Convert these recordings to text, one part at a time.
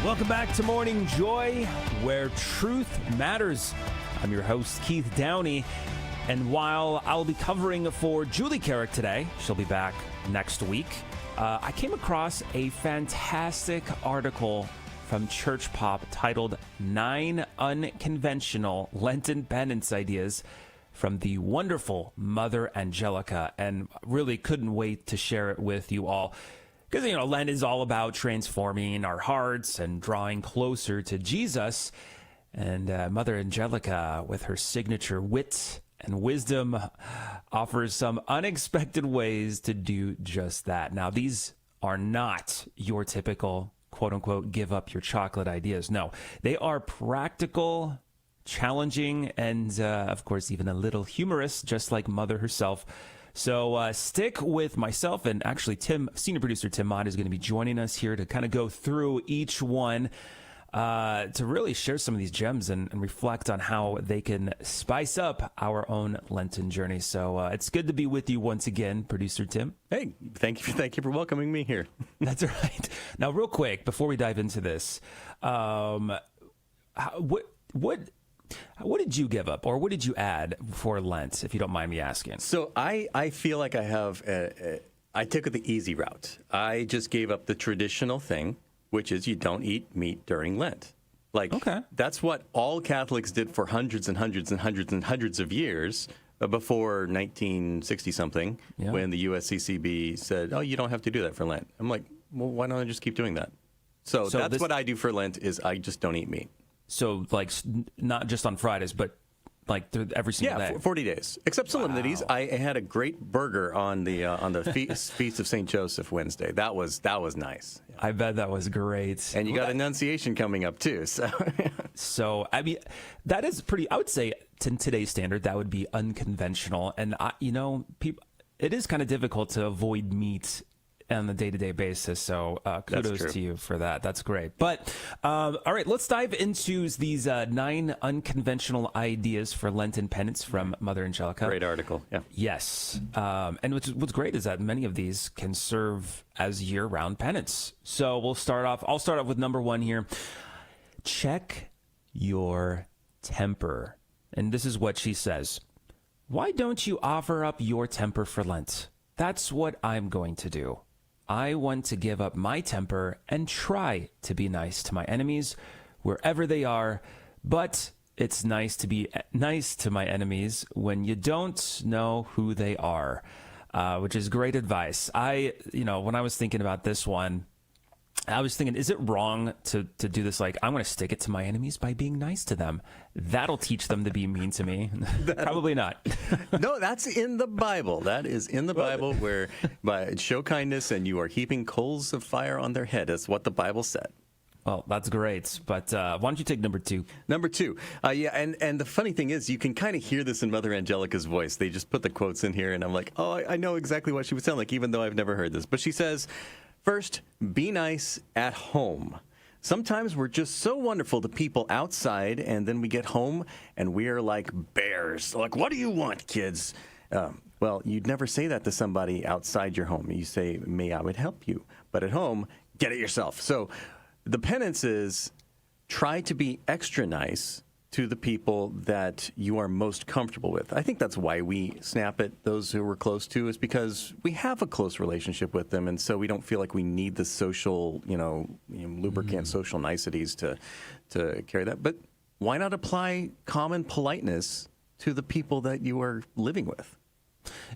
Welcome back to Morning Joy, where truth matters. I'm your host, Keith Downey, and while I'll be covering for Julie Carrick today, she'll be back next week, I came across a fantastic article from Church Pop titled 9 Unconventional Lenten Penance Ideas from the wonderful Mother Angelica, and really couldn't wait to share it with you all. Because, Lent is all about transforming our hearts and drawing closer to Jesus. And Mother Angelica, with her signature wit and wisdom, offers some unexpected ways to do just that. Now, these are not your typical, quote-unquote, give up your chocolate ideas. No, they are practical, challenging, and, of course, even a little humorous, just like Mother herself. So stick with myself, and actually senior producer Tim Motte is going to be joining us here to kind of go through each one to really share some of these gems and reflect on how they can spice up our own Lenten journey. So it's good to be with you once again, producer Tim. Hey, thank you for welcoming me here. That's right. Now, real quick, before we dive into this, what did you give up, or what did you add for Lent, if you don't mind me asking? So I feel like I took the easy route. I just gave up the traditional thing, which is you don't eat meat during Lent. That's what all Catholics did for hundreds and hundreds and hundreds and hundreds of years before 1960-something, when the USCCB said, oh, you don't have to do that for Lent. I'm like, well, why don't I just keep doing that? So that's what I do for Lent, is I just don't eat meat. So, not just on Fridays, but every single day. 40 days. Except solemnities. Wow. I had a great burger on the Feast of St. Joseph Wednesday. That was nice. Yeah. I bet that was great. And you got Annunciation coming up too. So I mean, that is pretty. I would say, to today's standard, that would be unconventional. And people, it is kind of difficult to avoid meat on a day-to-day basis, so kudos to you for that. That's great. But all right, let's dive into these 9 unconventional ideas for Lenten penance from Mother Angelica. Great article. Yeah. Yes. And what's great is that many of these can serve as year-round penance. So I'll start off with number 1 here. Check your temper. And this is what she says. Why don't you offer up your temper for Lent? That's what I'm going to do. I want to give up my temper and try to be nice to my enemies wherever they are, but it's nice to be nice to my enemies when you don't know who they are, which is great advice. When I was thinking about this one, I was thinking, is it wrong to do this? I'm going to stick it to my enemies by being nice to them. That'll teach them to be mean to me. Probably not. No, that's in the Bible. That is in the Bible, where show kindness and you are heaping coals of fire on their head. That's what the Bible said. Well, that's great. But why don't you take number 2? Number 2. And the funny thing is, you can kind of hear this in Mother Angelica's voice. They just put the quotes in here, and I'm like, oh, I know exactly what she would sound like, even though I've never heard this. But she says, first, be nice at home. Sometimes we're just so wonderful to people outside, and then we get home, and we're like bears. Like, what do you want, kids? Well, you'd never say that to somebody outside your home. You say, may I would help you. But at home, get it yourself. So the penance is try to be extra nice to the people that you are most comfortable with. I think that's why we snap at those who we're close to, is because we have a close relationship with them, and so we don't feel like we need the social, lubricant social niceties to carry that. But why not apply common politeness to the people that you are living with?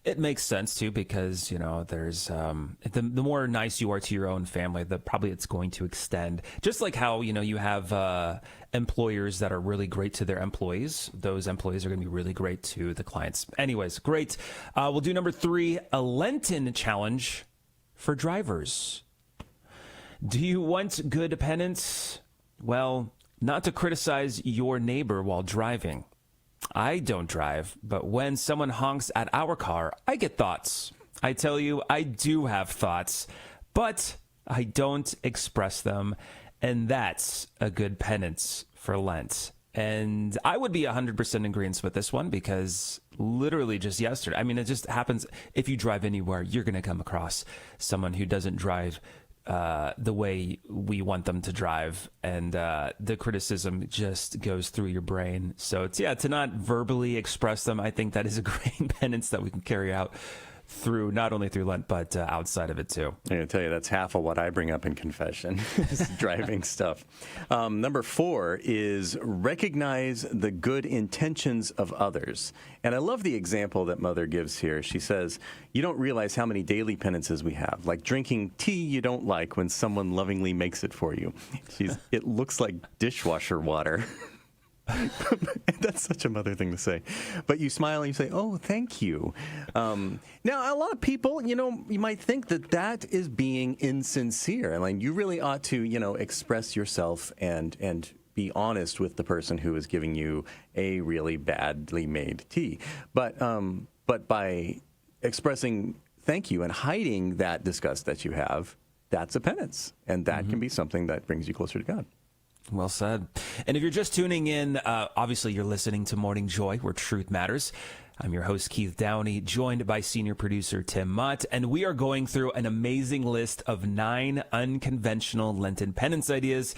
It makes sense too, because there's the more nice you are to your own family, the probably it's going to extend. Just like how you have employers that are really great to their employees, those employees are going to be really great to the clients. Anyways, great. We'll do number 3, a Lenten challenge for drivers. Do you want good penance? Well, not to criticize your neighbor while driving. I don't drive, but when someone honks at our car, I get thoughts. I tell you, I do have thoughts, but I don't express them, and that's a good penance for Lent. And I would be 100% in agreement with this one, because literally just yesterday, it just happens. If you drive anywhere, you're going to come across someone who doesn't drive the way we want them to drive, and the criticism just goes through your brain. So it's to not verbally express them. I think that is a great penance that we can carry out through, not only through Lent, but outside of it too. I'm going to tell you, that's half of what I bring up in confession, is driving stuff. Number 4 is recognize the good intentions of others. And I love the example that Mother gives here. She says, you don't realize how many daily penances we have, like drinking tea you don't like when someone lovingly makes it for you. It looks like dishwasher water. That's such a Mother thing to say. But you smile and you say, oh, thank you. Now, a lot of people, you might think that is being insincere. I mean, you really ought to, express yourself and be honest with the person who is giving you a really badly made tea. But by expressing thank you and hiding that disgust that you have, that's a penance. And that can be something that brings you closer to God. Well said. And if you're just tuning in, obviously you're listening to Morning Joy, where truth matters. I'm your host, Keith Downey, joined by senior producer Tim Motte, and we are going through an amazing list of 9 unconventional Lenten penance ideas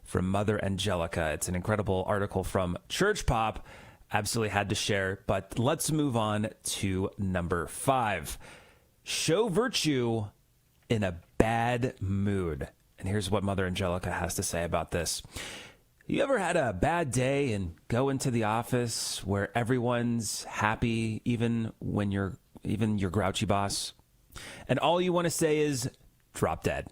from Mother Angelica. It's an incredible article from Church Pop. Absolutely had to share, but let's move on to number 5. Show virtue in a bad mood. And here's what Mother Angelica has to say about this. You ever had a bad day and go into the office where everyone's happy, even your grouchy boss? And all you want to say is, drop dead.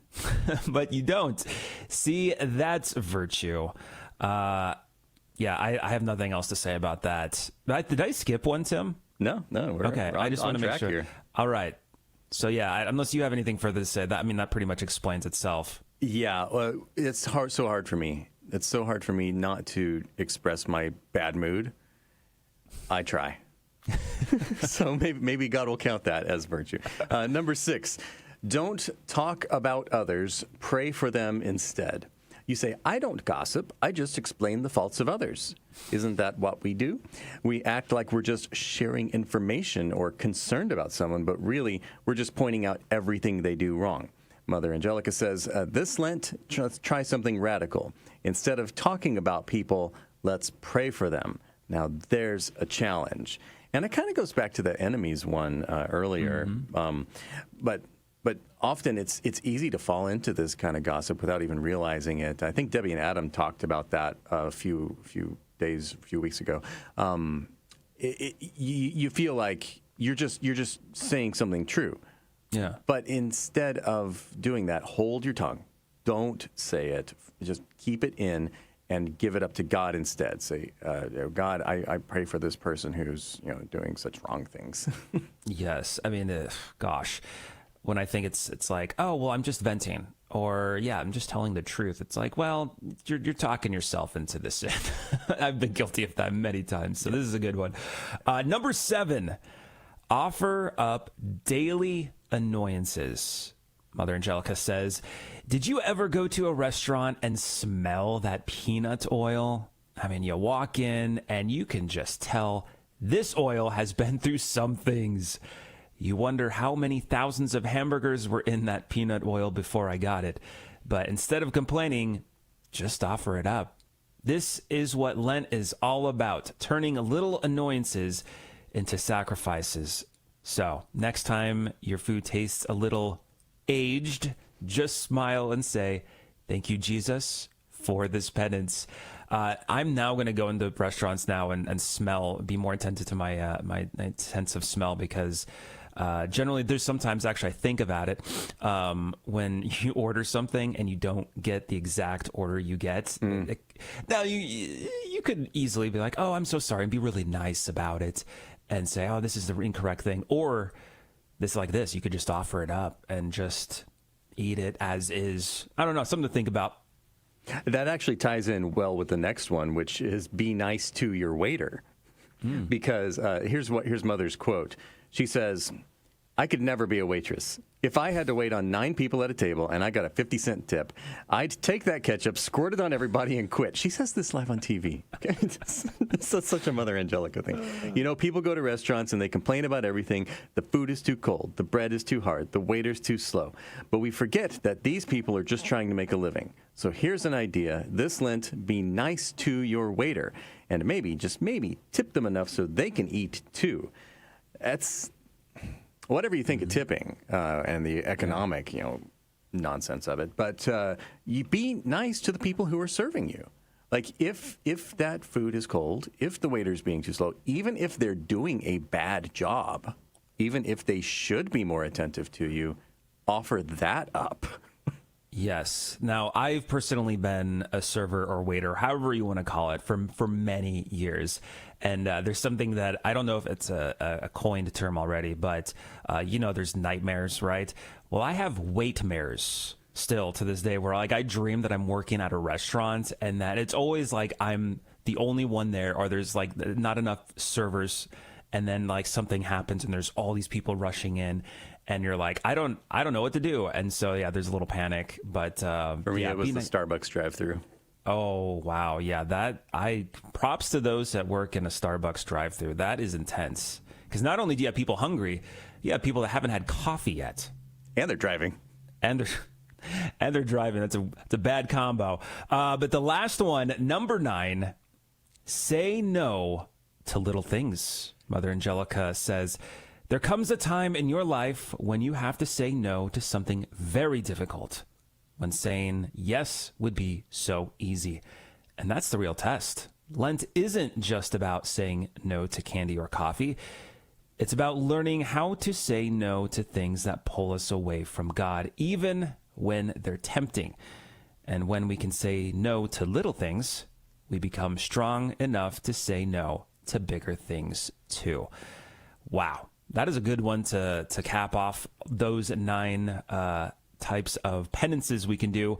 But you don't. See, that's virtue. I have nothing else to say about that. Did I skip one, Tim? No, we're okay. I just want to make sure. Here. All right. So unless you have anything further to say, that pretty much explains itself. Yeah, well, it's so hard for me. It's so hard for me not to express my bad mood. I try. So maybe God will count that as virtue. Number 6, don't talk about others. Pray for them instead. You say, I don't gossip. I just explain the faults of others. Isn't that what we do? We act like we're just sharing information or concerned about someone, but really we're just pointing out everything they do wrong. Mother Angelica says, this Lent, let's try something radical. Instead of talking about people, let's pray for them. Now, there's a challenge. And it kind of goes back to the enemies one earlier. But often it's easy to fall into this kind of gossip without even realizing it. I think Debbie and Adam talked about that a few weeks ago. You feel like you're just saying something true. Yeah. But instead of doing that, hold your tongue. Don't say it. Just keep it in and give it up to God instead. Say, God, I pray for this person who's doing such wrong things. Yes. I mean, gosh, when I think it's like, oh, well, I'm just venting, or I'm just telling the truth. It's like, well, you're talking yourself into this sin. I've been guilty of that many times. So this is a good one. Number 7, offer up daily annoyances. Mother Angelica says, did you ever go to a restaurant and smell that peanut oil? I mean, you walk in and you can just tell this oil has been through some things. You wonder how many thousands of hamburgers were in that peanut oil before I got it. But instead of complaining, just offer it up. This is what Lent is all about, turning little annoyances into sacrifices. So next time your food tastes a little aged, just smile and say, thank you, Jesus, for this penance. I'm now going to go into restaurants now and smell, be more attentive to my sense of smell, because generally there's sometimes actually I think about it when you order something and you don't get the exact order you get. Now you could easily be like, oh, I'm so sorry, and be really nice about it and say, oh, this is the incorrect thing. Or this like this, you could just offer it up and just eat it as is. I don't know, something to think about. That actually ties in well with the next one, which is be nice to your waiter. Because here's Mother's quote. She says, I could never be a waitress. If I had to wait on 9 people at a table and I got a 50-cent tip, I'd take that ketchup, squirt it on everybody, and quit. She says this live on TV. Okay? It's such a Mother Angelica thing. You know, people go to restaurants and they complain about everything. The food is too cold. The bread is too hard. The waiter's too slow. But we forget that these people are just trying to make a living. So here's an idea. This Lent, be nice to your waiter. And maybe, just maybe, tip them enough so they can eat too. That's... Whatever you think of tipping and the economic, nonsense of it, but you be nice to the people who are serving you. Like if that food is cold, if the waiter's being too slow, even if they're doing a bad job, even if they should be more attentive to you, offer that up. Yes. Now, I've personally been a server or waiter, however you want to call it, for many years. And there's something that I don't know if it's a coined term already, but there's nightmares, right? Well, I have waitmares still to this day where like I dream that I'm working at a restaurant and that it's always like I'm the only one there, or there's like not enough servers, and then like something happens and there's all these people rushing in. And you're like, I don't know what to do. And so, yeah, there's a little panic. But for me, it was the Starbucks drive-thru. Oh, wow. Yeah, props to those that work in a Starbucks drive-thru. That is intense. Because not only do you have people hungry, you have people that haven't had coffee yet. And they're driving. And they're driving. That's a bad combo. But the last one, number 9, say no to little things. Mother Angelica says, there comes a time in your life when you have to say no to something very difficult, when saying yes would be so easy. And that's the real test. Lent isn't just about saying no to candy or coffee. It's about learning how to say no to things that pull us away from God, even when they're tempting. And when we can say no to little things, we become strong enough to say no to bigger things too. Wow. That is a good one to cap off those 9 types of penances we can do.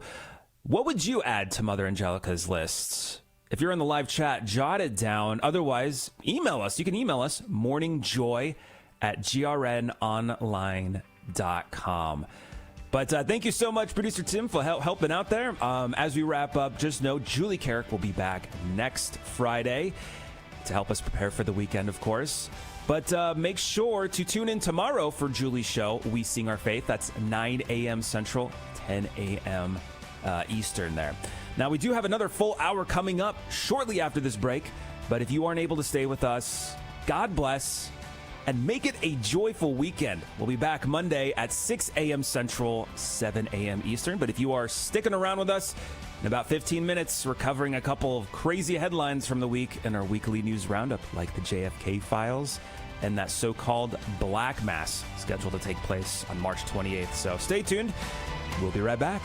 What would you add to Mother Angelica's lists? If you're in the live chat, jot it down. Otherwise, email us. You can email us, morningjoy@grnonline.com. But thank you so much, Producer Tim, for helping out there. As we wrap up, just know Julie Carrick will be back next Friday to help us prepare for the weekend, of course. But make sure to tune in tomorrow for Julie's show, We Sing Our Faith. That's 9 a.m. Central, 10 a.m. Eastern there. Now, we do have another full hour coming up shortly after this break. But if you aren't able to stay with us, God bless, and make it a joyful weekend. We'll be back Monday at 6 a.m. Central, 7 a.m. Eastern. But if you are sticking around with us, in about 15 minutes, we're covering a couple of crazy headlines from the week in our weekly news roundup, like the JFK files and that so-called Black Mass scheduled to take place on March 28th. So stay tuned. We'll be right back.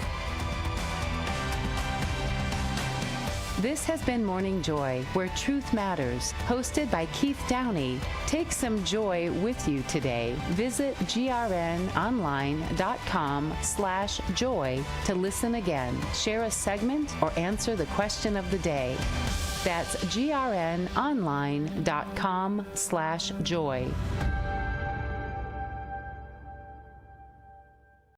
This has been Morning Joy, where truth matters, hosted by Keith Downey. Take some joy with you today. Visit grnonline.com/joy to listen again, share a segment, or answer the question of the day. That's grnonline.com/joy.